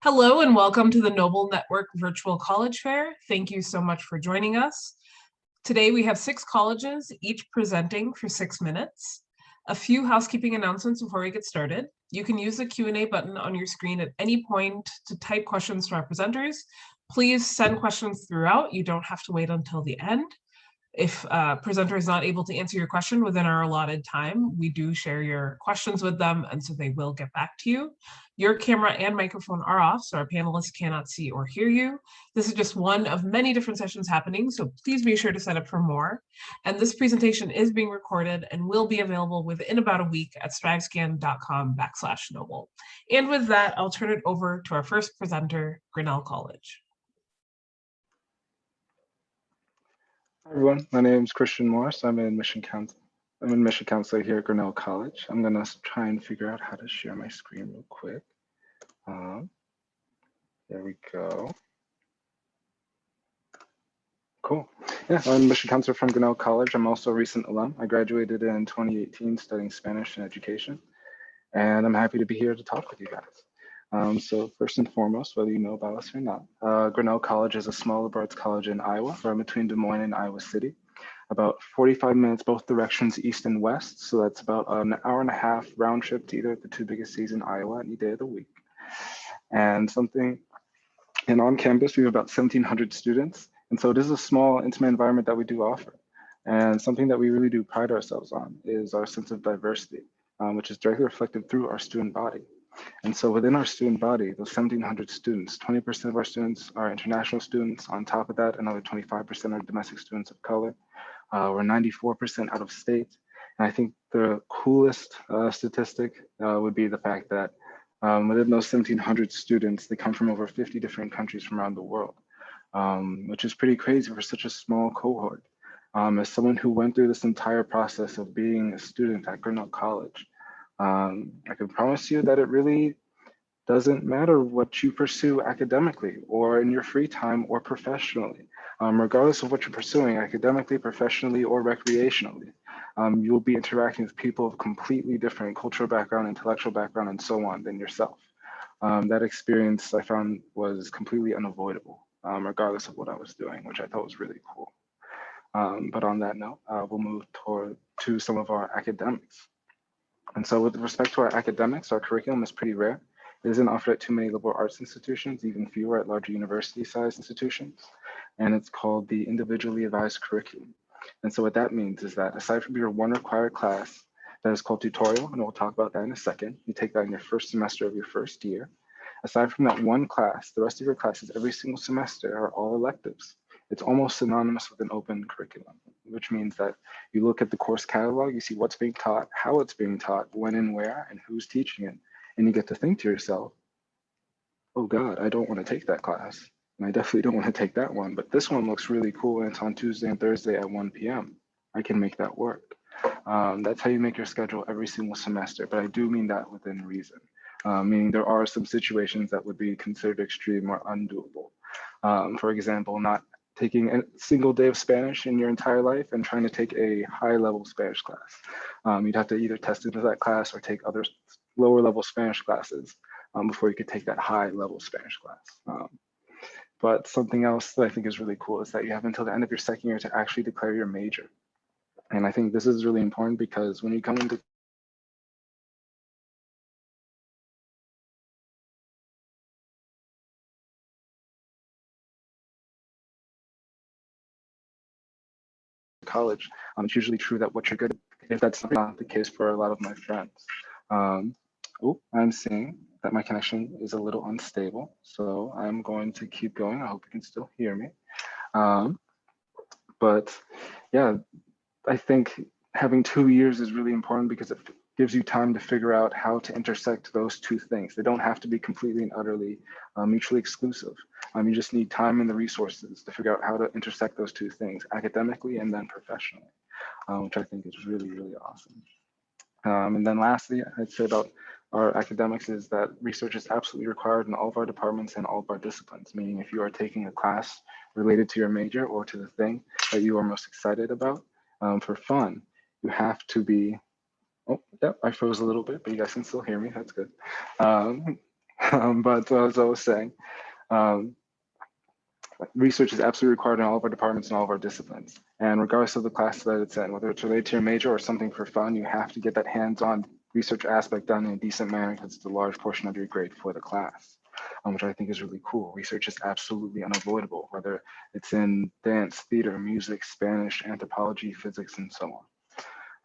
Hello and welcome to the Noble Network Virtual College Fair. Thank you so much for joining us. Today we have 6 colleges, each presenting for 6 minutes. A few housekeeping announcements before we get started. You can use the Q&A button on your screen at any point to type questions to our presenters. Please send questions throughout. You don't have to wait until the end. If a presenter is not able to answer your question within our allotted time, we do share your questions with them, and so they will get back to you. Your camera and microphone are off, so our panelists cannot see or hear you. This is just one of many different sessions happening, so please be sure to sign up for more. And this presentation is being recorded and will be available within about a week at striveScan.com/Noble. And with that, I'll turn it over to our first presenter, Grinnell College. Hi everyone, my name is Christian Morris. I'm in Mission Counselor here at Grinnell College. I'm gonna try and figure out how to share my screen real quick. There we go. Cool. Yeah, I'm Mission Counselor from Grinnell College. I'm also a recent alum. I graduated in 2018 studying Spanish and education, and I'm happy to be here to talk with you guys. So first and foremost, whether you know about us or not, Grinnell College is a small liberal arts college in Iowa, right between Des Moines and Iowa City, about 45 minutes both directions, east and west. So that's about an hour and a half round trip to either of the 2 biggest cities in Iowa any day of the week. And on campus, we have about 1,700 students. And so it is a small, intimate environment that we do offer. And something that we really do pride ourselves on is our sense of diversity, which is directly reflected through our student body. And so within our student body, those 1,700 students, 20% of our students are international students. On top of that, another 25% are domestic students of color. We're 94% out of state. And I think the coolest statistic would be the fact that within those 1,700 students, they come from over 50 different countries from around the world, which is pretty crazy for such a small cohort. As someone who went through this entire process of being a student at Grinnell College, I can promise you that it really doesn't matter what you pursue academically or in your free time or professionally. Regardless of what you're pursuing academically, professionally, or recreationally, you'll be interacting with people of completely different cultural background, intellectual background, and so on than yourself. That experience I found was completely unavoidable, regardless of what I was doing, which I thought was really cool. But on that note, we'll move to some of our academics. And so with respect to our academics, our curriculum is pretty rare. It isn't offered at too many liberal arts institutions, even fewer at larger university-sized institutions. And it's called the individually advised curriculum. And so what that means is that aside from your one required class that is called tutorial, and we'll talk about that in a second, you take that in your first semester of your first year. Aside from that one class, the rest of your classes every single semester are all electives. It's almost synonymous with an open curriculum, which means that you look at the course catalog, you see what's being taught, how it's being taught, when and where, and who's teaching it. And you get to think to yourself, oh God, I don't want to take that class. And I definitely don't want to take that one, but this one looks really cool and it's on Tuesday and Thursday at 1 p.m. I can make that work. That's how you make your schedule every single semester, but I do mean that within reason. Meaning there are some situations that would be considered extreme or undoable. For example, not taking a single day of Spanish in your entire life and trying to take a high-level Spanish class. You'd have to either test into that class or take other lower-level Spanish classes before you could take that high-level Spanish class. But something else that I think is really cool is that you have until the end of your second year to actually declare your major. And I think this is really important because when you come into college, it's usually true that what you're good at, if that's not the case for a lot of my friends. I'm seeing that my connection is a little unstable, so I'm going to keep going. I hope you can still hear me. But yeah, I think having 2 years is really important because it gives you time to figure out how to intersect those two things. They don't have to be completely and utterly mutually exclusive. You just need time and the resources to figure out how to intersect those two things academically and then professionally, which I think is really, really awesome. And then lastly, I'd say about our academics is that research is absolutely required in all of our departments and all of our disciplines, meaning if you are taking a class related to your major or to the thing that you are most excited about for fun, you have to be, oh, yeah, I froze a little bit, but you guys can still hear me, that's good. But as I was saying, research is absolutely required in all of our departments and all of our disciplines. And regardless of the class that it's in, whether it's related to your major or something for fun, you have to get that hands-on research aspect done in a decent manner because it's a large portion of your grade for the class, which I think is really cool. Research is absolutely unavoidable, whether it's in dance, theater, music, Spanish, anthropology, physics, and so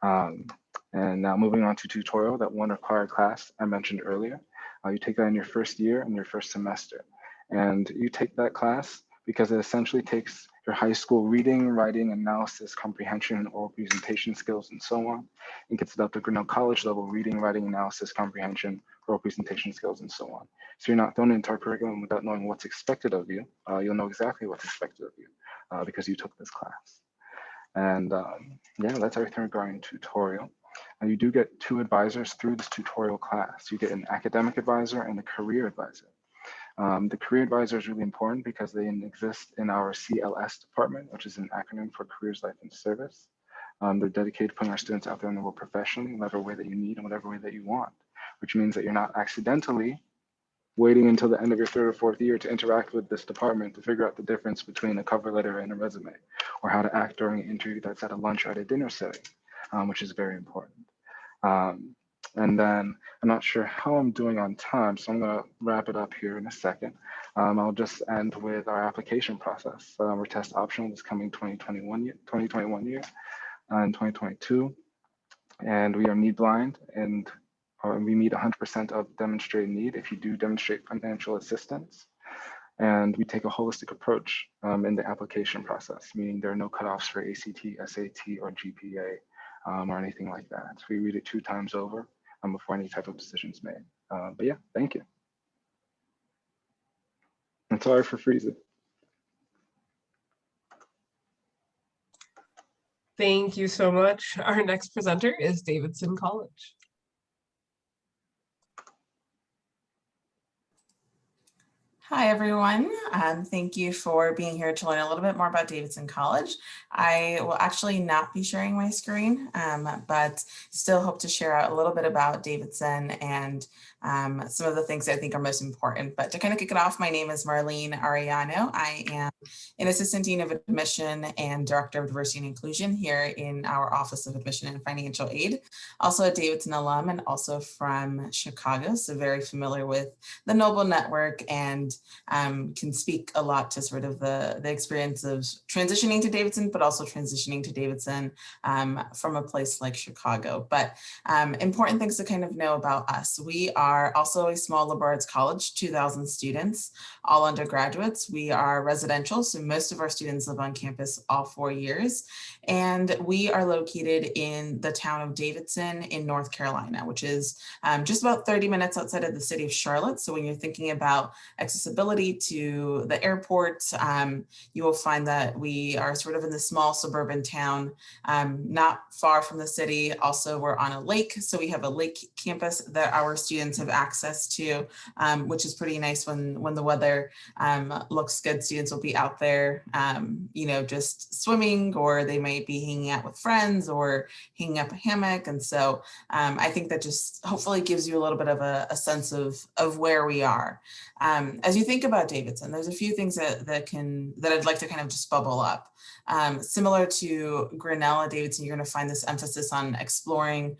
on. And now moving on to tutorial, that one required class I mentioned earlier. You take that in your first year and your first semester. And you take that class because it essentially takes your high school reading, writing, analysis, comprehension, and oral presentation skills, and so on, and gets it up to Grinnell College level reading, writing, analysis, comprehension, oral presentation skills, and so on. So you're not thrown into our curriculum without knowing what's expected of you. You'll know exactly what's expected of you because you took this class. And yeah, that's everything regarding tutorial. You do get 2 advisors through this tutorial class. You get an academic advisor and a career advisor. The career advisor is really important because they exist in our CLS department, which is an acronym for Careers, Life, and Service. They're dedicated to putting our students out there in the world professionally, in whatever way that you need and whatever way that you want, which means that you're not accidentally waiting until the end of your 3rd or 4th year to interact with this department to figure out the difference between a cover letter and a resume, or how to act during an interview that's at a lunch or at a dinner setting, which is very important. And then I'm not sure how I'm doing on time, so I'm going to wrap it up here in a second. I'll just end with our application process. We're test optional this coming 2021 year and 2022, and we are need blind, and we meet 100% of demonstrated need if you do demonstrate financial assistance. And we take a holistic approach in the application process, meaning there are no cutoffs for ACT, SAT, or GPA or anything like that. So we read it 2 times over before any type of decision is made. But yeah, thank you. And sorry for freezing. Thank you so much. Our next presenter is Davidson College. Hi, everyone. Thank you for being here to learn a little bit more about Davidson College. I will actually not be sharing my screen, but still hope to share out a little bit about Davidson and some of the things that I think are most important. But to kind of kick it off, my name is Marlene Arellano. I am an Assistant Dean of Admission and Director of Diversity and Inclusion here in our Office of Admission and Financial Aid. Also a Davidson alum and also from Chicago, so very familiar with the Noble Network and can speak a lot to sort of the experience of transitioning to Davidson, but also transitioning to Davidson from a place like Chicago. But important things to kind of know about us. We are also a small liberal arts college, 2,000 students, all undergraduates. We are residential, so most of our students live on campus all 4 years. And we are located in the town of Davidson in North Carolina, which is just about 30 minutes outside of the city of Charlotte. So when you're thinking about accessibility to the airport, you will find that we are sort of in the small suburban town, not far from the city. Also, we're on a lake, so we have a lake campus that our students have access to, which is pretty nice when the weather looks good. Students will be out there, you know, just swimming, or they might be hanging out with friends or hanging up a hammock. And so I think that just hopefully gives you a little bit of a sense of where we are. As you think about Davidson, there's a few things that I'd like to kind of just bubble up. Similar to Grinnell at Davidson, you're going to find this emphasis on exploring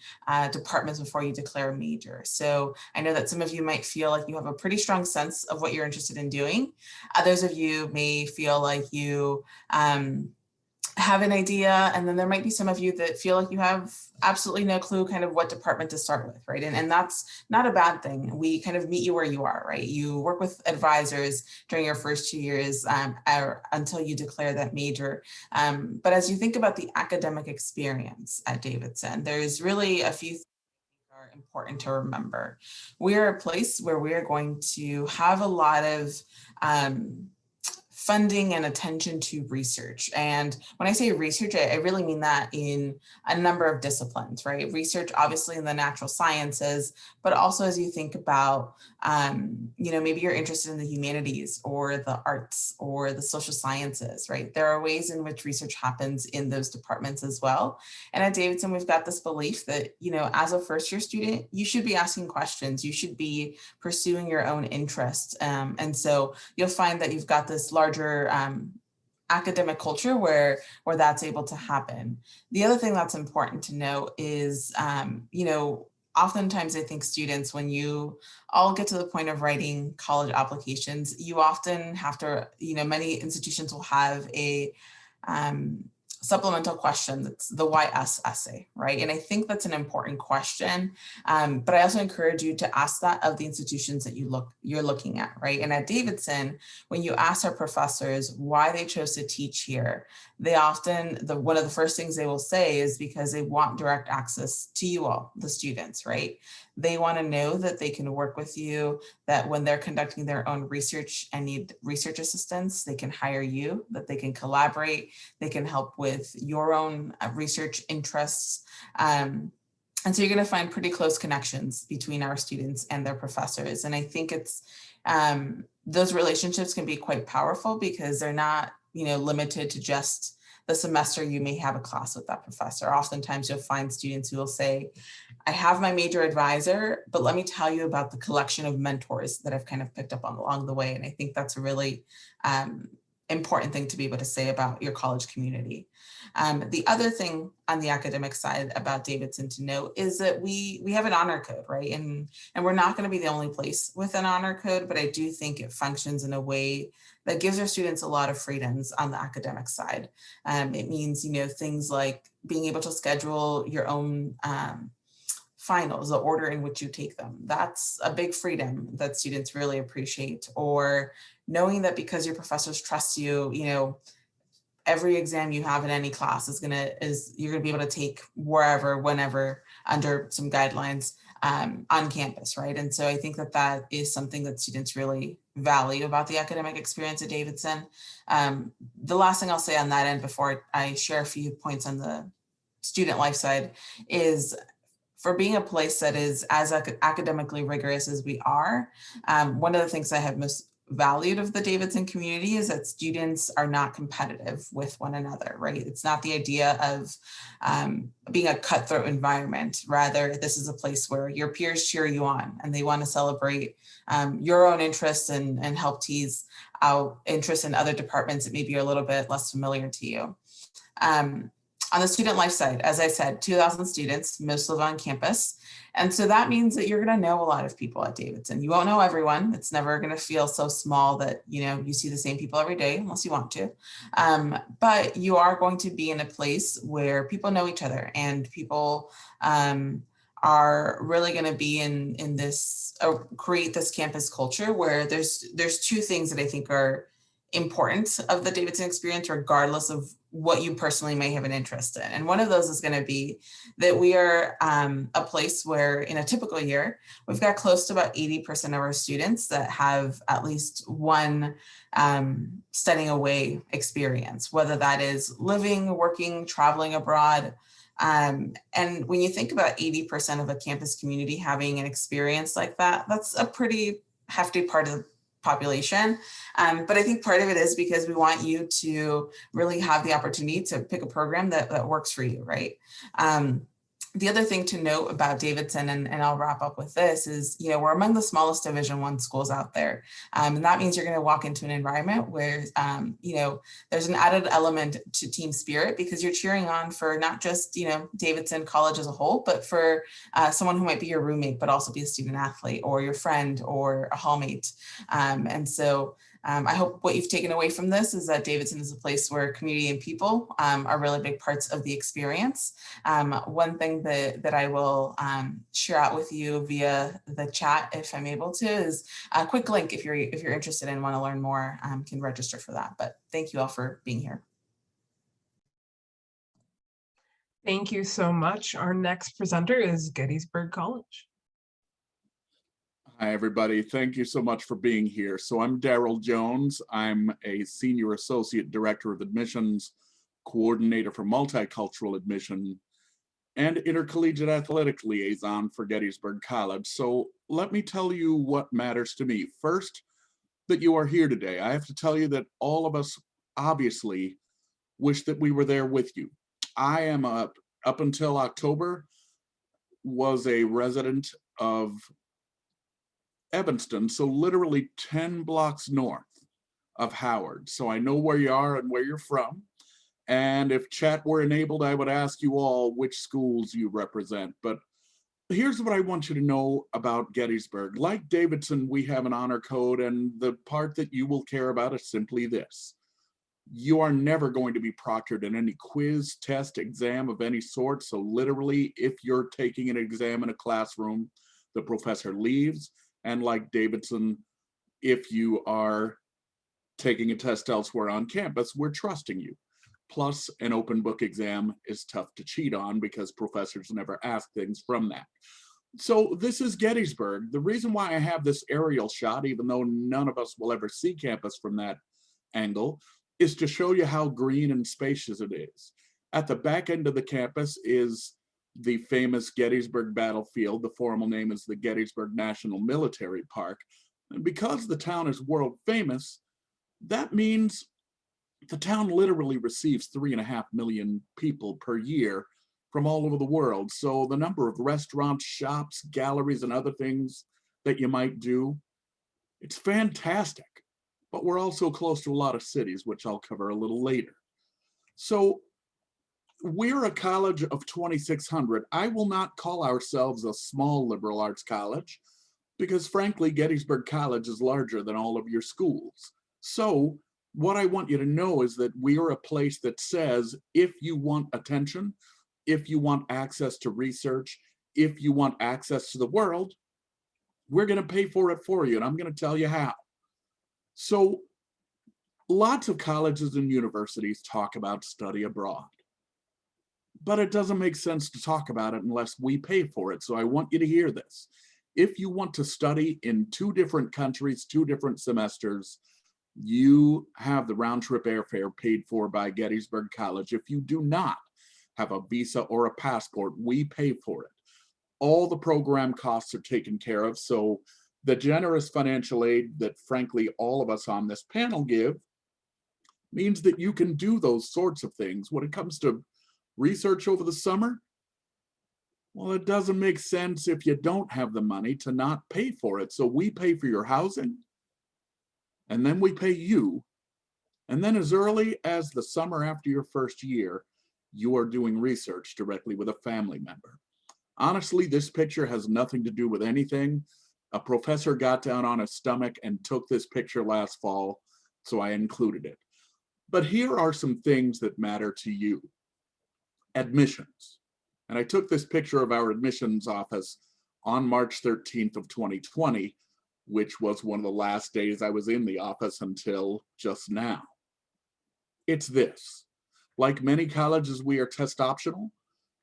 departments before you declare a major. So I know that some of you might feel like you have a pretty strong sense of what you're interested in doing. Others of you may feel like you have an idea, and then there might be some of you that feel like you have absolutely no clue kind of what department to start with, right? And that's not a bad thing. We kind of meet you where you are, right? You work with advisors during your first 2 years until you declare that major. But as you think about the academic experience at Davidson, there's really a few things that are important to remember. We're a place where we're going to have a lot of funding and attention to research. And when I say research, I really mean that in a number of disciplines, right? Research, obviously in the natural sciences, but also as you think about, maybe you're interested in the humanities or the arts or the social sciences, right? There are ways in which research happens in those departments as well. And at Davidson, we've got this belief that, as a first-year student, you should be asking questions. You should be pursuing your own interests. And so you'll find that you've got this larger academic culture where that's able to happen. The other thing that's important to know is, oftentimes I think students, when you all get to the point of writing college applications, you often have to, many institutions will have a supplemental question that's the YS essay, right? And I think that's an important question, but I also encourage you to ask that of the institutions that you're looking at, right? And at Davidson, when you ask our professors why they chose to teach here, they often, one of the first things they will say is because they want direct access to you all, the students, right? They want to know that they can work with you, that when they're conducting their own research and need research assistance, they can hire you, that they can collaborate, they can help with your own research interests. And so you're going to find pretty close connections between our students and their professors. And I think it's, those relationships can be quite powerful because they're not, limited to just the semester you may have a class with that professor. Oftentimes you'll find students who will say, I have my major advisor, but let me tell you about the collection of mentors that I've kind of picked up on along the way. And I think that's a really important thing to be able to say about your college community. The other thing on the academic side about Davidson to note is that we have an honor code, right? And we're not going to be the only place with an honor code, but I do think it functions in a way that gives our students a lot of freedoms on the academic side. It means, things like being able to schedule your own finals, the order in which you take them. That's a big freedom that students really appreciate. Or knowing that because your professors trust you, every exam you have in any class you're gonna be able to take wherever, whenever, under some guidelines on campus, right? And so I think that is something that students really value about the academic experience at Davidson. The last thing I'll say on that end before I share a few points on the student life side is, for being a place that is as academically rigorous as we are, one of the things I have most valued of the Davidson community is that students are not competitive with one another, right? It's not the idea of being a cutthroat environment. Rather, this is a place where your peers cheer you on and they want to celebrate your own interests and help tease out interests in other departments that maybe are a little bit less familiar to you. On the student life side, as I said, 2,000 students, most live on campus. And so that means that you're going to know a lot of people at Davidson. You won't know everyone. It's never going to feel so small that, you see the same people every day, unless you want to. But you are going to be in a place where people know each other, and people are really going to be in this, create this campus culture where there's two things that I think are important of the Davidson experience, regardless of what you personally may have an interest in. And one of those is going to be that we are a place where in a typical year, we've got close to about 80% of our students that have at least one studying away experience, whether that is living, working, traveling abroad. And when you think about 80% of a campus community having an experience like that, that's a pretty hefty part of the population. But I think part of it is because we want you to really have the opportunity to pick a program that works for you, right? The other thing to note about Davidson, and I'll wrap up with this, is, we're among the smallest Division I schools out there. And that means you're going to walk into an environment where, there's an added element to team spirit, because you're cheering on for not just, Davidson College as a whole, but for someone who might be your roommate, but also be a student athlete or your friend or a hallmate. And so I hope what you've taken away from this is that Davidson is a place where community and people are really big parts of the experience. One thing that I will share out with you via the chat, if I'm able to, is a quick link if you're interested and want to learn more, can register for that. But thank you all for being here. Thank you so much. Our next presenter is Gettysburg College. Hi, everybody. Thank you so much for being here. So I'm Daryl Jones. I'm a Senior Associate Director of Admissions, Coordinator for Multicultural Admission, and Intercollegiate Athletic Liaison for Gettysburg College. So let me tell you what matters to me. First, that you are here today. I have to tell you that all of us obviously wish that we were there with you. I am up until October, was a resident of Evanston, so literally 10 blocks north of Howard. So I know where you are and where you're from. And if chat were enabled, I would ask you all which schools you represent. But here's what I want you to know about Gettysburg. Like Davidson, we have an honor code, and the part that you will care about is simply this. You are never going to be proctored in any quiz, test, exam of any sort. So literally, if you're taking an exam in a classroom, the professor leaves. And like Davidson, if you are taking a test elsewhere on campus, we're trusting you. Plus, an open book exam is tough to cheat on because professors never ask things from that. So this is Gettysburg. The reason why I have this aerial shot, even though none of us will ever see campus from that angle, is to show you how green and spacious it is. At the back end of the campus is the famous Gettysburg Battlefield. The formal name is the Gettysburg National Military Park. And because the town is world famous, that means the town literally receives 3.5 million people per year from all over the world. So the number of restaurants, shops, galleries, and other things that you might do, it's fantastic. But we're also close to a lot of cities, which I'll cover a little later. So we're a college of 2,600. I will not call ourselves a small liberal arts college because frankly, Gettysburg College is larger than all of your schools. So what I want you to know is that we are a place that says, if you want attention, if you want access to research, if you want access to the world, we're going to pay for it for you. And I'm going to tell you how. So lots of colleges and universities talk about study abroad, but it doesn't make sense to talk about it unless we pay for it. So I want you to hear this. If you want to study in 2 different countries, 2 different semesters, you have the round trip airfare paid for by Gettysburg College. If you do not have a visa or a passport, we pay for it. All the program costs are taken care of. So the generous financial aid that frankly all of us on this panel give means that you can do those sorts of things. When it comes to research over the summer, well, it doesn't make sense if you don't have the money to not pay for it. So we pay for your housing, and then we pay you. And then as early as the summer after your first year, you are doing research directly with a family member. Honestly, this picture has nothing to do with anything. A professor got down on his stomach and took this picture last fall, so I included it. But here are some things that matter to you. Admissions. And I took this picture of our admissions office on March 13th of 2020, which was one of the last days I was in the office until just now. It's this. Like many colleges, we are test optional,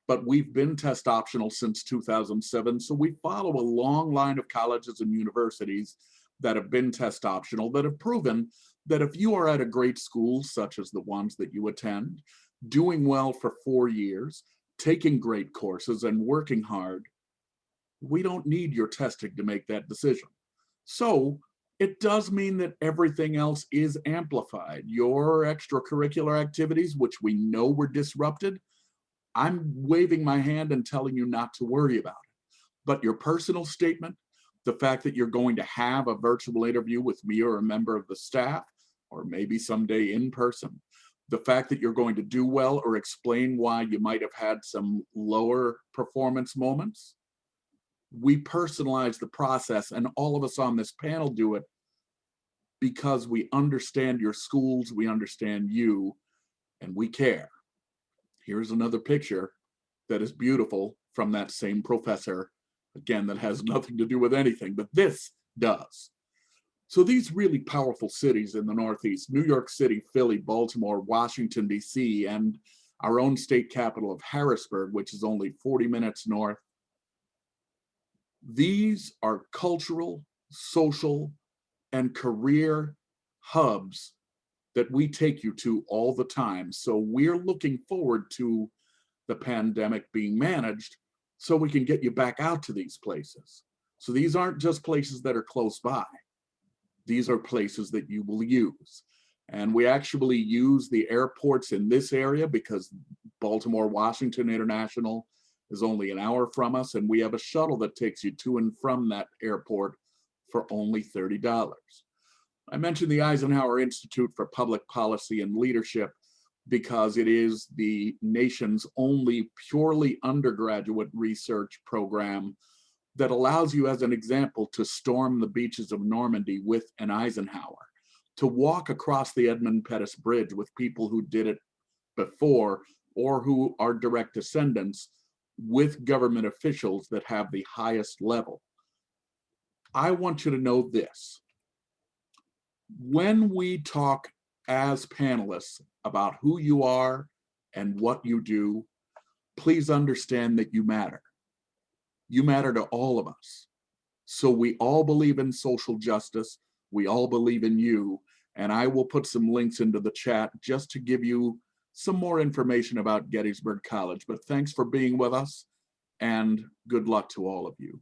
but we've been test optional since 2007. So we follow a long line of colleges and universities that have been test optional that have proven that if you are at a great school, such as the ones that you attend, doing well for 4 years, taking great courses and working hard, we don't need your testing to make that decision. So it does mean that everything else is amplified. Your extracurricular activities, which we know were disrupted, I'm waving my hand and telling you not to worry about it. But your personal statement, the fact that you're going to have a virtual interview with me or a member of the staff, or maybe someday in person, the fact that you're going to do well or explain why you might have had some lower performance moments, we personalize the process, and all of us on this panel do it because we understand your schools, we understand you, and we care. Here's another picture that is beautiful from that same professor. Again, that has nothing to do with anything, but this does. So these really powerful cities in the Northeast, New York City, Philly, Baltimore, Washington, D.C., and our own state capital of Harrisburg, which is only 40 minutes north. These are cultural, social, and career hubs that we take you to all the time. So we're looking forward to the pandemic being managed so we can get you back out to these places. So these aren't just places that are close by. These are places that you will use. And we actually use the airports in this area because Baltimore Washington International is only an hour from us, and we have a shuttle that takes you to and from that airport for only $30. I mentioned the Eisenhower Institute for Public Policy and Leadership because it is the nation's only purely undergraduate research program that allows you, as an example, to storm the beaches of Normandy with an Eisenhower, to walk across the Edmund Pettus Bridge with people who did it before or who are direct descendants with government officials that have the highest level. I want you to know this. When we talk as panelists about who you are and what you do, please understand that you matter. You matter to all of us. So we all believe in social justice. We all believe in you. And I will put some links into the chat just to give you some more information about Gettysburg College. But thanks for being with us, and good luck to all of you.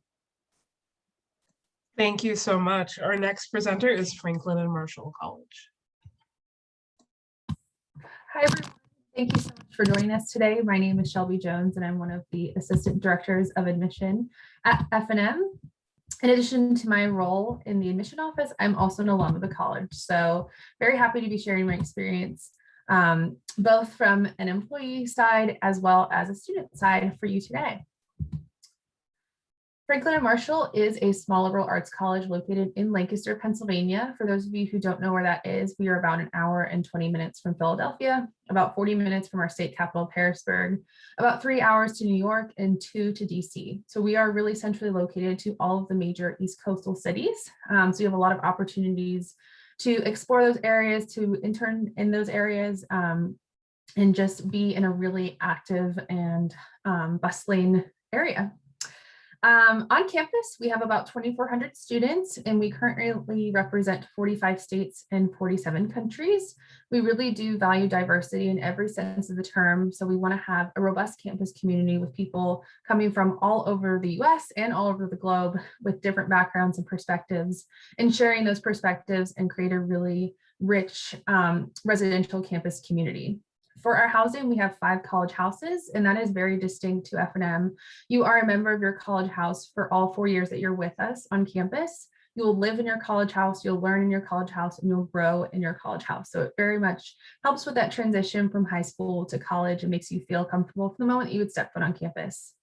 Thank you so much. Our next presenter is Franklin and Marshall College. Hi, everyone. Thank you so much for joining us today. My name is Shelby Jones, and I'm one of the Assistant Directors of Admission at F&M. In addition to my role in the admission office, I'm also an alum of the college. So very happy to be sharing my experience, both from an employee side as well as a student side for you today. Franklin and Marshall is a small liberal arts college located in Lancaster, Pennsylvania. For those of you who don't know where that is, we are about an hour and 20 minutes from Philadelphia, about 40 minutes from our state capital, Harrisburg, about 3 hours to New York, and 2 to DC. So we are really centrally located to all of the major East Coastal cities. So you have a lot of opportunities to explore those areas, to intern in those areas, and just be in a really active and bustling area. On campus, we have about 2,400 students, and we currently represent 45 states and 47 countries. We really do value diversity in every sense of the term. So we want to have a robust campus community with people coming from all over the US and all over the globe with different backgrounds and perspectives, and sharing those perspectives and create a really rich residential campus community. For our housing, we have 5 college houses, and that is very distinct to F&M. You are a member of your college house for all 4 years that you're with us on campus. You will live in your college house, you'll learn in your college house, and you'll grow in your college house. So it very much helps with that transition from high school to college and makes you feel comfortable from the moment you would step foot on campus.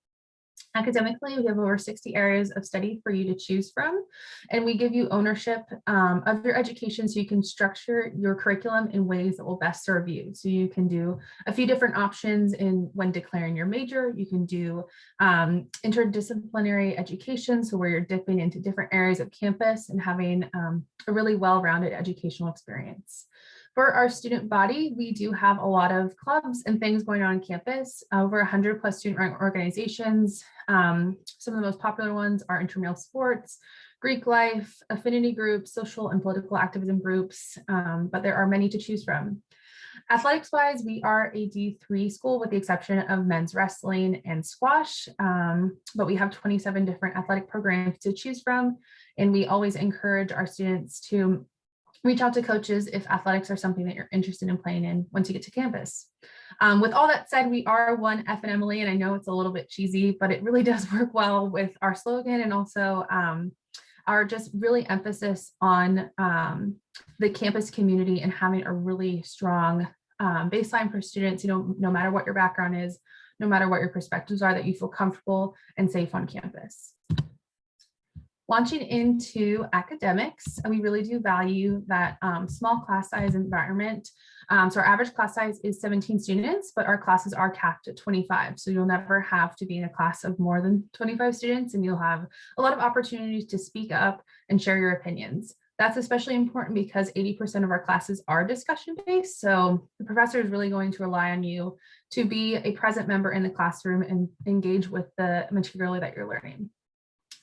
Academically, we have over 60 areas of study for you to choose from, and we give you ownership of your education so you can structure your curriculum in ways that will best serve you. So you can do a few different options in when declaring your major. You can do interdisciplinary education, so where you're dipping into different areas of campus and having a really well-rounded educational experience. For our student body, we do have a lot of clubs and things going on campus, over 100 plus student organizations. Some of the most popular ones are intramural sports, Greek life, affinity groups, social and political activism groups, but there are many to choose from. Athletics wise, we are a D3 school with the exception of men's wrestling and squash, but we have 27 different athletic programs to choose from. And we always encourage our students to reach out to coaches if athletics are something that you're interested in playing in once you get to campus. With all that said, we are one F&Emily, and I know it's a little bit cheesy, but it really does work well with our slogan and also our just really emphasis on the campus community and having a really strong baseline for students, no matter what your background is, no matter what your perspectives are, that you feel comfortable and safe on campus. Launching into academics, we really do value that small class size environment. So our average class size is 17 students, but our classes are capped at 25. So you'll never have to be in a class of more than 25 students, and you'll have a lot of opportunities to speak up and share your opinions. That's especially important because 80% of our classes are discussion-based. So the professor is really going to rely on you to be a present member in the classroom and engage with the material that you're learning.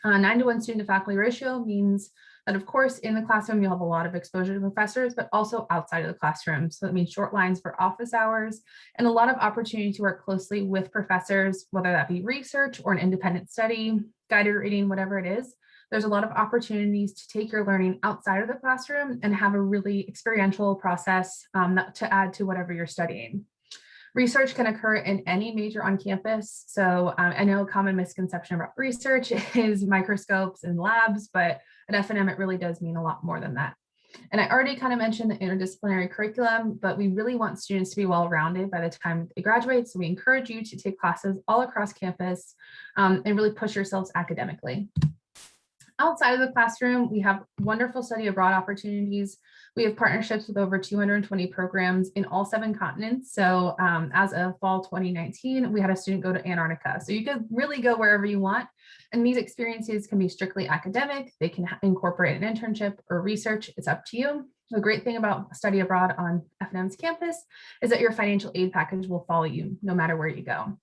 9-to-1 student to faculty ratio means that, of course, in the classroom, you'll have a lot of exposure to professors, but also outside of the classroom. So that means short lines for office hours and a lot of opportunity to work closely with professors, whether that be research or an independent study, guided reading, whatever it is. There's a lot of opportunities to take your learning outside of the classroom and have a really experiential process to add to whatever you're studying. Research can occur in any major on campus. So I know a common misconception about research is microscopes and labs, but at F&M, it really does mean a lot more than that. And I already kind of mentioned the interdisciplinary curriculum, but we really want students to be well-rounded by the time they graduate. So we encourage you to take classes all across campus and really push yourselves academically. Outside of the classroom, we have wonderful study abroad opportunities. We have partnerships with over 220 programs in all 7 continents. So as of fall 2019, we had a student go to Antarctica. So you could really go wherever you want. And these experiences can be strictly academic. They can incorporate an internship or research. It's up to you. The great thing about study abroad on F&M's campus is that your financial aid package will follow you no matter where you go.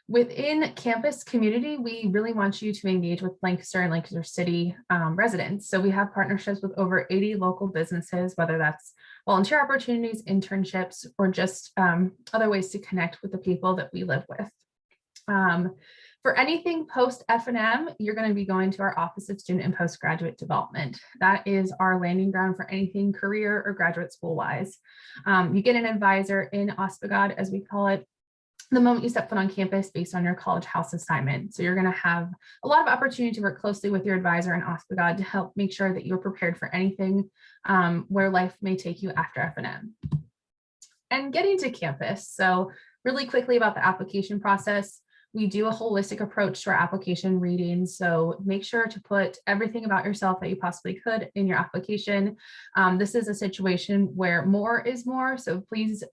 Within campus community, we really want you to engage with Lancaster and Lancaster City residents. So we have partnerships with over 80 local businesses, whether that's volunteer opportunities, internships, or just other ways to connect with the people that we live with. For anything post F&M, you're going to be going to our Office of Student and Postgraduate Development. That is our landing ground for anything career or graduate school wise. You get an advisor in Ospagod, as we call it, the moment you step foot on campus based on your college house assignment. So you're going to have a lot of opportunity to work closely with your advisor in Ospagod to help make sure that you're prepared for anything where life may take you after F&M. And getting to campus. So really quickly about the application process. We do a holistic approach to our application reading. So make sure to put everything about yourself that you possibly could in your application. This is a situation where more is more. So please,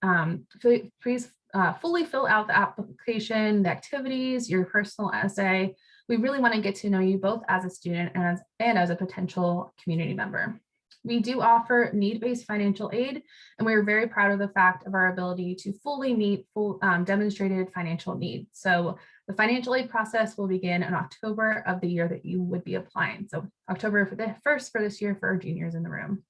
fully fill out the application, the activities, your personal essay. We really want to get to know you both as a student and as a potential community member. We do offer need-based financial aid, and we're very proud of the fact of our ability to fully meet demonstrated financial needs. So the financial aid process will begin in October of the year that you would be applying. So October for the first for this year for our juniors in the room.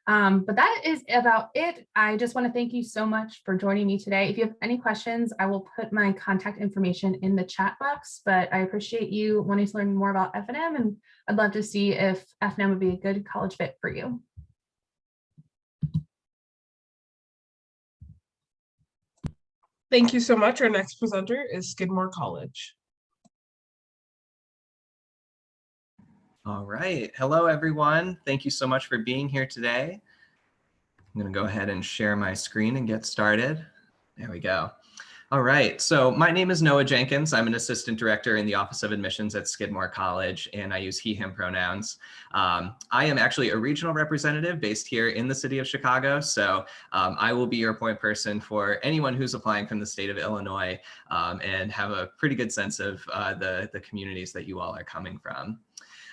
But that is about it. I just want to thank you so much for joining me today. If you have any questions, I will put my contact information in the chat box, but I appreciate you wanting to learn more about F&M, and I'd love to see if F&M would be a good college fit for you. Thank you so much. Our next presenter is Skidmore College. All right. Hello, everyone. Thank you so much for being here today. I'm going to go ahead and share my screen and get started. There we go. All right. So my name is Noah Jenkins. I'm an assistant director in the Office of Admissions at Skidmore College, and I use he, him pronouns. I am actually a regional representative based here in the city of Chicago. So I will be your point person for anyone who's applying from the state of Illinois and have a pretty good sense of the communities that you all are coming from.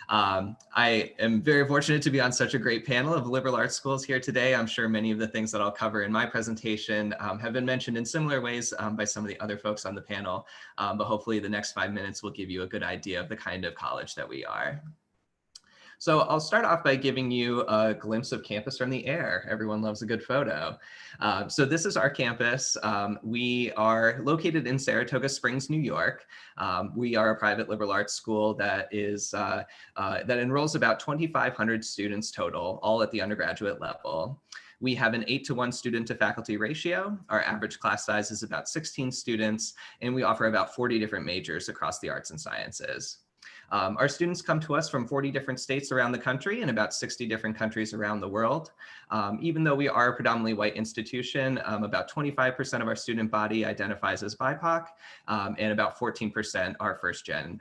I am very fortunate to be on such a great panel of liberal arts schools here today. I'm sure many of the things that I'll cover in my presentation have been mentioned in similar ways by some of the other folks on the panel, but hopefully the next 5 minutes will give you a good idea of the kind of college that we are. So I'll start off by giving you a glimpse of campus from the air. Everyone loves a good photo. So this is our campus. We are located in Saratoga Springs, New York. We are a private liberal arts school that enrolls about 2,500 students total, all at the undergraduate level. We have an 8-to-1 student to faculty ratio. Our average class size is about 16 students, and we offer about 40 different majors across the arts and sciences. Our students come to us from 40 different states around the country and about 60 different countries around the world. Even though we are a predominantly white institution, about 25% of our student body identifies as BIPOC, and about 14% are first gen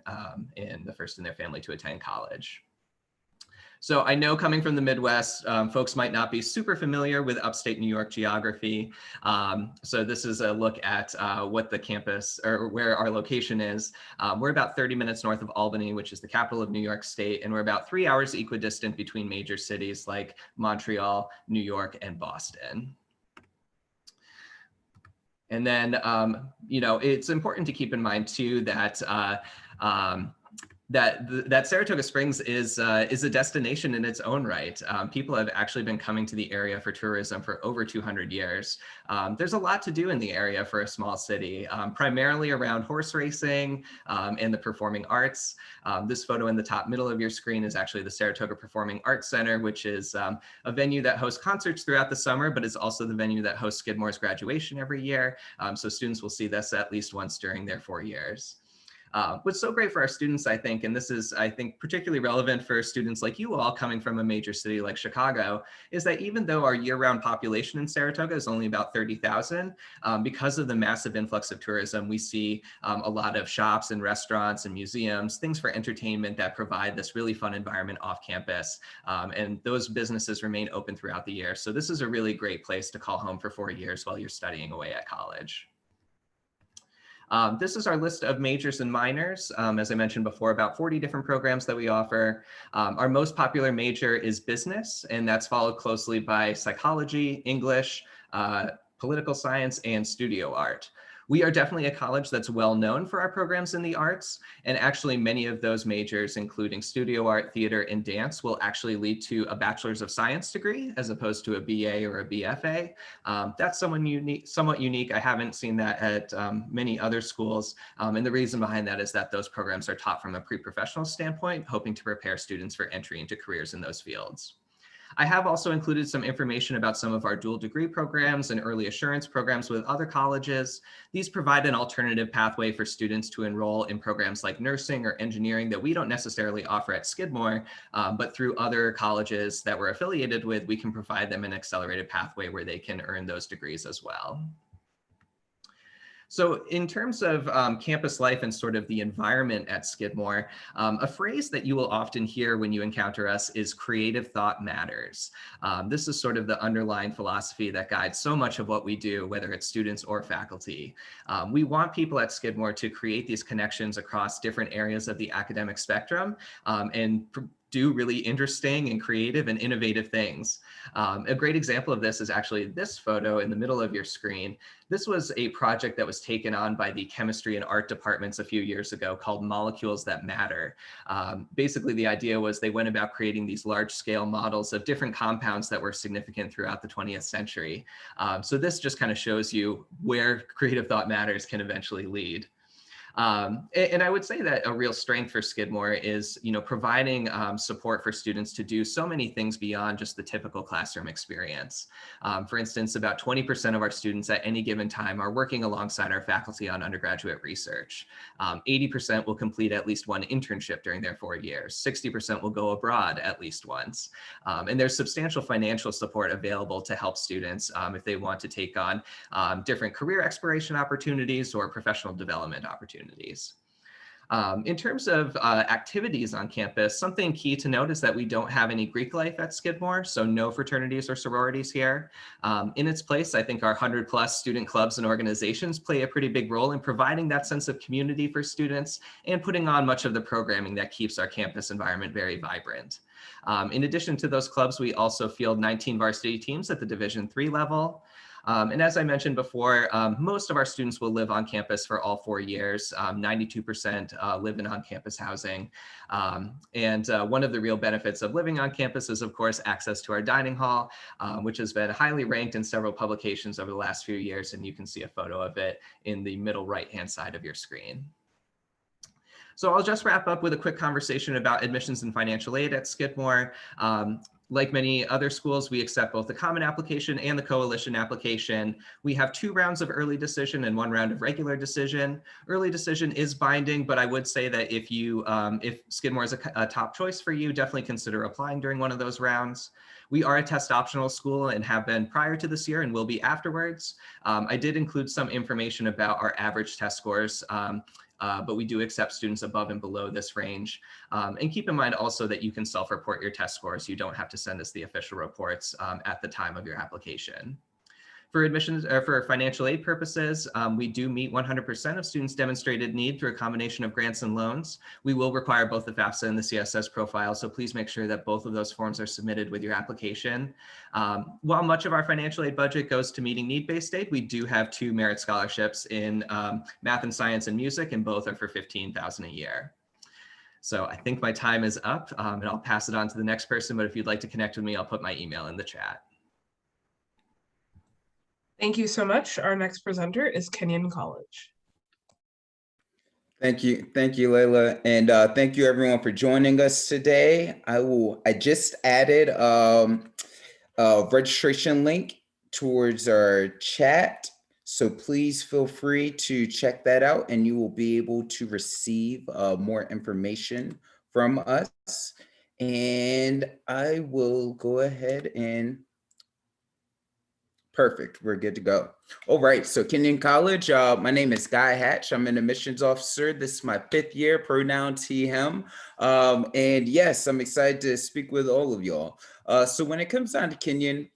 and the first in their family to attend college. So I know coming from the Midwest, folks might not be super familiar with upstate New York geography. So this is a look at what the campus or where our location is. We're about 30 minutes north of Albany, which is the capital of New York State, and we're about 3 hours equidistant between major cities like Montreal, New York, and Boston. And then, you know, it's important to keep in mind too that that Saratoga Springs is a destination in its own right. People have actually been coming to the area for tourism for over 200 years. There's a lot to do in the area for a small city, primarily around horse racing and the performing arts. This photo in the top middle of your screen is actually the Saratoga Performing Arts Center, which is a venue that hosts concerts throughout the summer, but is also the venue that hosts Skidmore's graduation every year. So students will see this at least once during their 4 years. What's so great for our students, I think, and this is, I think, particularly relevant for students like you all coming from a major city like Chicago, is that even though our year-round population in Saratoga is only about 30,000, because of the massive influx of tourism, we see a lot of shops and restaurants and museums, things for entertainment that provide this really fun environment off campus. And those businesses remain open throughout the year. So this is a really great place to call home for 4 years while you're studying away at college. This is our list of majors and minors. As I mentioned before, about 40 different programs that we offer. Our most popular major is business, and that's followed closely by psychology, English, political science, and studio art. We are definitely a college that's well known for our programs in the arts, and actually many of those majors, including studio art, theater, and dance, will actually lead to a Bachelor's of Science degree as opposed to a BA or a BFA. That's somewhat unique. I haven't seen that at many other schools, and the reason behind that is that those programs are taught from a pre-professional standpoint, hoping to prepare students for entry into careers in those fields. I have also included some information about some of our dual degree programs and early assurance programs with other colleges. These provide an alternative pathway for students to enroll in programs like nursing or engineering that we don't necessarily offer at Skidmore, but through other colleges that we're affiliated with, we can provide them an accelerated pathway where they can earn those degrees as well. So in terms of campus life and sort of the environment at Skidmore, a phrase that you will often hear when you encounter us is creative thought matters. This is sort of the underlying philosophy that guides so much of what we do, whether it's students or faculty. We want people at Skidmore to create these connections across different areas of the academic spectrum and do really interesting and creative and innovative things. A great example of this is actually this photo in the middle of your screen. This was a project that was taken on by the chemistry and art departments a few years ago called Molecules That Matter. Basically, the idea was they went about creating these large-scale models of different compounds that were significant throughout the 20th century. So this just kind of shows you where creative thought matters can eventually lead. And I would say that a real strength for Skidmore is, providing support for students to do so many things beyond just the typical classroom experience. For instance, about 20% of our students at any given time are working alongside our faculty on undergraduate research. 80% will complete at least one internship during their 4 years. 60% will go abroad at least once. And there's substantial financial support available to help students if they want to take on different career exploration opportunities or professional development opportunities. In terms of activities on campus, something key to note is that we don't have any Greek life at Skidmore, so no fraternities or sororities here. In its place, I think our 100+ student clubs and organizations play a pretty big role in providing that sense of community for students and putting on much of the programming that keeps our campus environment very vibrant. In addition to those clubs, we also field 19 varsity teams at the Division III level. And as I mentioned before, most of our students will live on campus for all 4 years. 92% live in on-campus housing. And one of the real benefits of living on campus is, of course, access to our dining hall, which has been highly ranked in several publications over the last few years. And you can see a photo of it in the middle right-hand side of your screen. So I'll just wrap up with a quick conversation about admissions and financial aid at Skidmore. Like many other schools, we accept both the common application and the coalition application. We have 2 rounds of early decision and 1 round of regular decision. Early decision is binding, but I would say that if Skidmore is a top choice for you, definitely consider applying during one of those rounds. We are a test optional school and have been prior to this year and will be afterwards. I did include some information about our average test scores. But we do accept students above and below this range. And keep in mind also that you can self-report your test scores. You don't have to send us the official reports at the time of your application. For admissions or for financial aid purposes, we do meet 100% of students' demonstrated need through a combination of grants and loans. We will require both the FAFSA and the CSS profile, so please make sure that both of those forms are submitted with your application. While much of our financial aid budget goes to meeting need-based aid, we do have 2 merit scholarships in math and science and music, and both are for $15,000 a year. So I think my time is up, and I'll pass it on to the next person. But if you'd like to connect with me, I'll put my email in the chat. Thank you so much. Our next presenter is Kenyon College. Thank you, Layla, and thank you everyone for joining us today. I just added a registration link towards our chat, so please feel free to check that out, and you will be able to receive more information from us. And I will go ahead and perfect. We're good to go. All right. So Kenyon College, my name is Guy Hatch. I'm an admissions officer. This is my 5th year, pronouns he, him. And yes, I'm excited to speak with all of y'all. So when it comes down to Kenyon,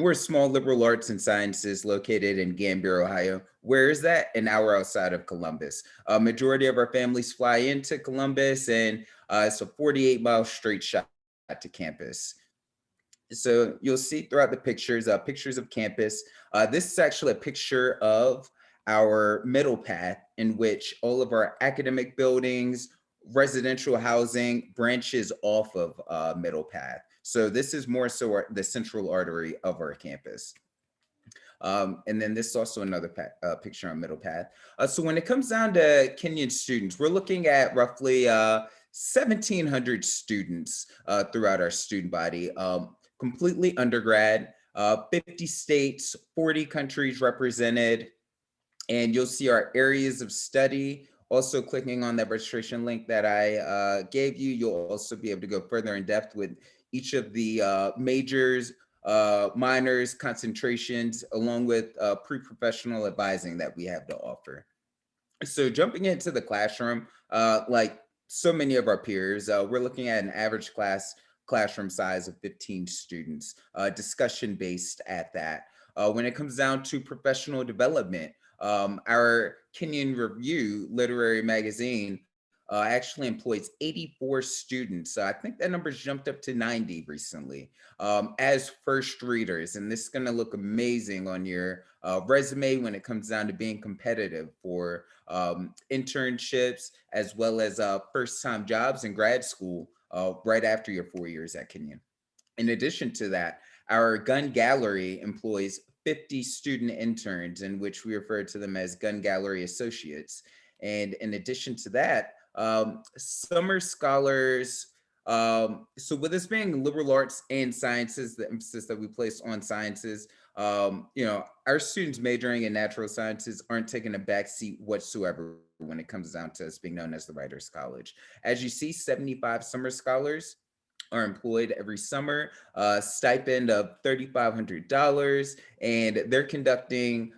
we're a small liberal arts and sciences located in Gambier, Ohio. Where is that? An hour outside of Columbus. Majority of our families fly into Columbus, and it's a 48-mile straight shot to campus. So you'll see throughout the pictures, pictures of campus. This is actually a picture of our middle path in which all of our academic buildings, residential housing branches off of middle path. So this is more so the central artery of our campus. And then this is also another picture on middle path. So when it comes down to Kenyon students, we're looking at roughly 1,700 students throughout our student body. Completely undergrad, 50 states, 40 countries represented. And you'll see our areas of study. Also clicking on that registration link that I gave you, you'll also be able to go further in depth with each of the majors, minors, concentrations, along with pre-professional advising that we have to offer. So jumping into the classroom, like so many of our peers, we're looking at an average classroom size of 15 students, discussion-based at that. When it comes down to professional development, our Kenyon Review literary magazine actually employs 84 students. I think that number's jumped up to 90 recently as first readers. And this is gonna look amazing on your resume when it comes down to being competitive for internships, as well as first-time jobs in grad school right after your 4 years at Kenyon. In addition to that, our gun gallery employs 50 student interns, in which we refer to them as gun gallery associates. And in addition to that, summer scholars. So with this being liberal arts and sciences, the emphasis that we place on sciences, you know, our students majoring in natural sciences aren't taking a backseat whatsoever when it comes down to us being known as the Writers College. As you see, 75 summer scholars are employed every summer, stipend of $3,500, and they're conducting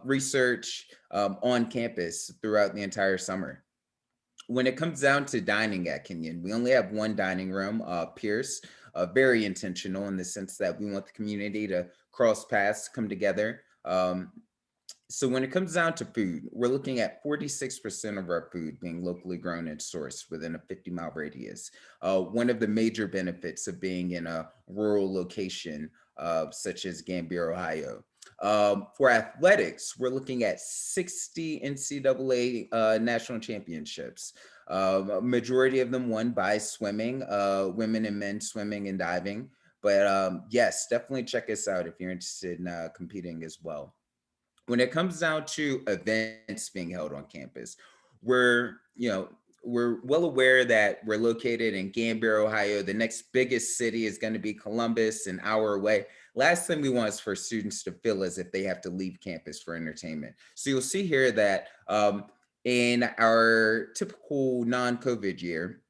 research on campus throughout the entire summer. When it comes down to dining at Kenyon, we only have one dining room, Pierce, very intentional in the sense that we want the community to cross paths, come together. So when it comes down to food, we're looking at 46% of our food being locally grown and sourced within a 50-mile radius. One of the major benefits of being in a rural location such as Gambier, Ohio. For athletics, we're looking at 60 NCAA national championships. A majority of them won by swimming, women and men swimming and diving. But yes, definitely check us out if you're interested in competing as well. When it comes down to events being held on campus, we're well aware that we're located in Gambier, Ohio. The next biggest city is going to be Columbus, an hour away. Last thing we want is for students to feel as if they have to leave campus for entertainment. So you'll see here that in our typical non-COVID year,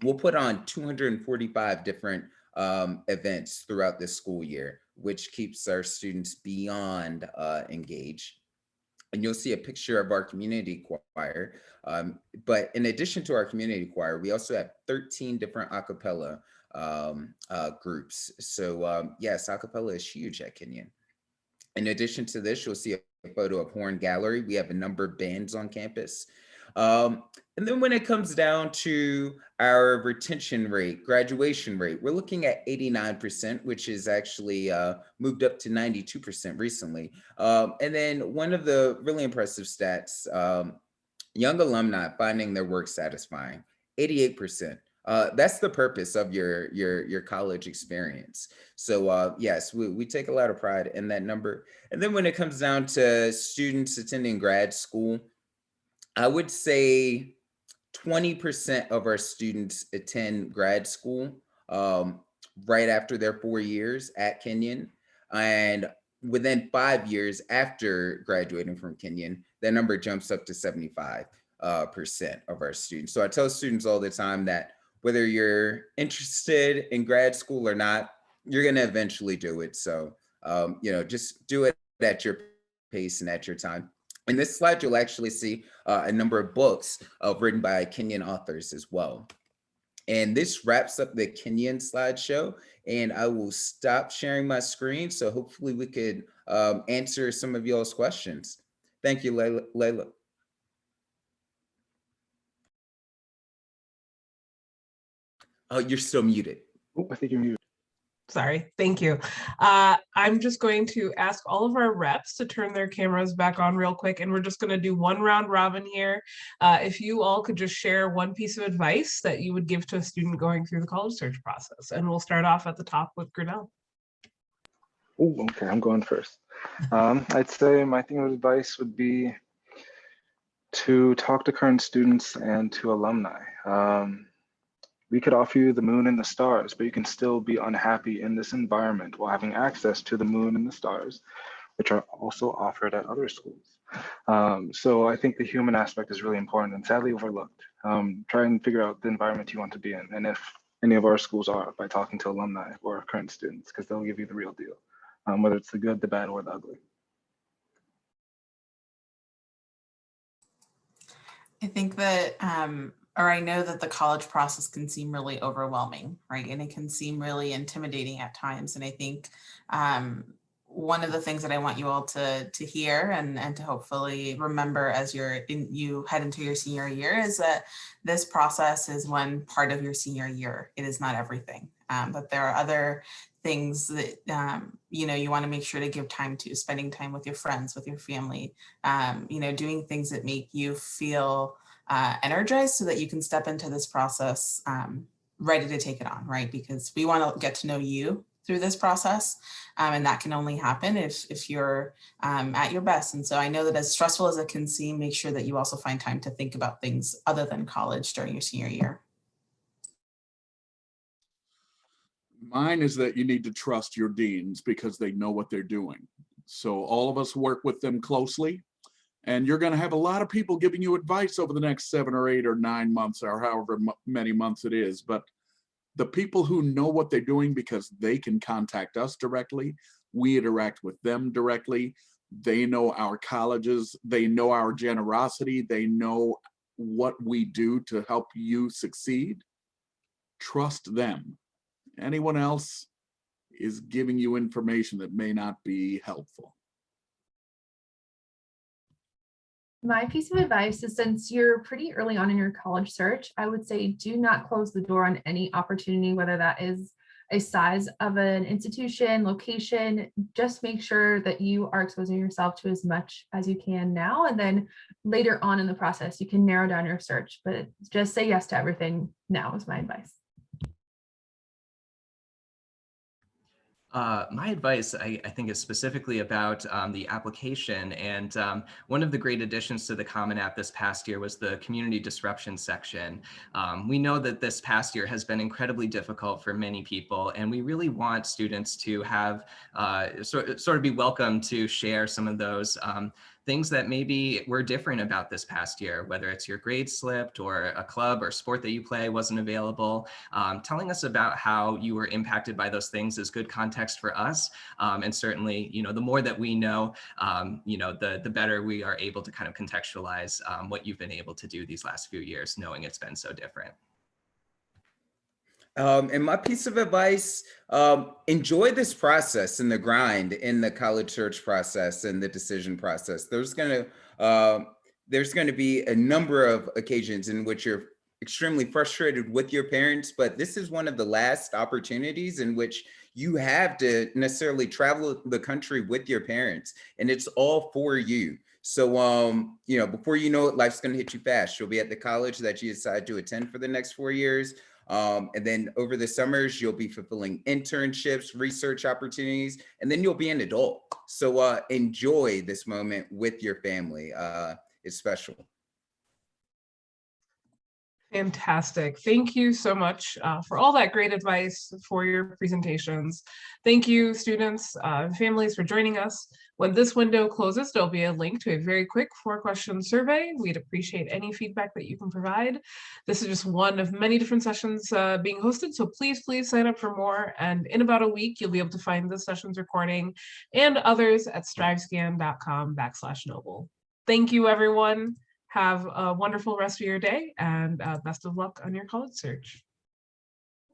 we'll put on 245 different events throughout this school year, which keeps our students beyond engaged. And you'll see a picture of our community choir. But in addition to our community choir, we also have 13 different a cappella groups. So yes, a cappella is huge at Kenyon. In addition to this, you'll see a photo of Horn Gallery. We have a number of bands on campus. And then when it comes down to our retention rate, graduation rate, we're looking at 89%, which is actually moved up to 92% recently. And then one of the really impressive stats, young alumni finding their work satisfying. 88%. That's the purpose of your college experience. So yes, we take a lot of pride in that number. And then when it comes down to students attending grad school, I would say 20% of our students attend grad school right after their 4 years at Kenyon. And within 5 years after graduating from Kenyon, that number jumps up to 75% of our students. So I tell students all the time that whether you're interested in grad school or not, you're going to eventually do it. So, just do it at your pace and at your time. In this slide, you'll actually see a number of books written by Kenyon authors as well. And this wraps up the Kenyon slideshow, and I will stop sharing my screen. So hopefully we could answer some of y'all's questions. Thank you, Layla. Oh, you're still muted. Oh, I think you're muted. Sorry, thank you. I'm just going to ask all of our reps to turn their cameras back on real quick, and we're just going to do one round robin here. If you all could just share one piece of advice that you would give to a student going through the college search process, and we'll start off at the top with Grinnell. Oh, okay, I'm going first. I'd say my thing of advice would be to talk to current students and to alumni. We could offer you the moon and the stars, but you can still be unhappy in this environment while having access to the moon and the stars, which are also offered at other schools. So I think the human aspect is really important and sadly overlooked. Try and figure out the environment you want to be in, and if any of our schools are, by talking to alumni or current students, because they'll give you the real deal, whether it's the good, the bad, or the ugly. I think that, or I know that the college process can seem really overwhelming, right? And it can seem really intimidating at times. And I think one of the things that I want you all to hear and to hopefully remember as you head into your senior year is that this process is one part of your senior year. It is not everything, but there are other things that you want to make sure to give time to, spending time with your friends, with your family, doing things that make you feel energized so that you can step into this process ready to take it on, right? Because we want to get to know you through this process, and that can only happen if you're at your best. And so I know that as stressful as it can seem, make sure that you also find time to think about things other than college during your senior year. Mine is that you need to trust your deans because they know what they're doing. So all of us work with them closely, and you're going to have a lot of people giving you advice over the next 7 or 8 or 9 months or however many months it is. But the people who know what they're doing because they can contact us directly, we interact with them directly. They know our colleges, they know our generosity, they know what we do to help you succeed. Trust them. Anyone else is giving you information that may not be helpful. My piece of advice is, since you're pretty early on in your college search, I would say do not close the door on any opportunity, whether that is a size of an institution, location. Just make sure that you are exposing yourself to as much as you can now, and then later on in the process, you can narrow down your search, but just say yes to everything now is my advice. My advice, I think, is specifically about the application. And one of the great additions to the Common App this past year was the community disruption section. We know that this past year has been incredibly difficult for many people, and we really want students to have sort of be welcome to share some of those things that maybe were different about this past year, whether it's your grade slipped or a club or sport that you play wasn't available. Telling us about how you were impacted by those things is good context for us. And certainly, the more that we know, the better we are able to kind of contextualize what you've been able to do these last few years, knowing it's been so different. And my piece of advice, enjoy this process and the grind in the college search process and the decision process. There's going to be a number of occasions in which you're extremely frustrated with your parents, but this is one of the last opportunities in which you have to necessarily travel the country with your parents, and it's all for you. So, before you know it, life's going to hit you fast. You'll be at the college that you decide to attend for the next 4 years. And then over the summers, you'll be fulfilling internships, research opportunities, and then you'll be an adult. So enjoy this moment with your family. It's special. Fantastic. Thank you so much for all that great advice for your presentations. Thank you, students and families, for joining us. When this window closes, there'll be a link to a very quick 4-question survey. We'd appreciate any feedback that you can provide. This is just one of many different sessions being hosted, so please sign up for more. And in about a week, you'll be able to find this session's recording and others at strivescan.com/noble. Thank you, everyone. Have a wonderful rest of your day, and best of luck on your college search.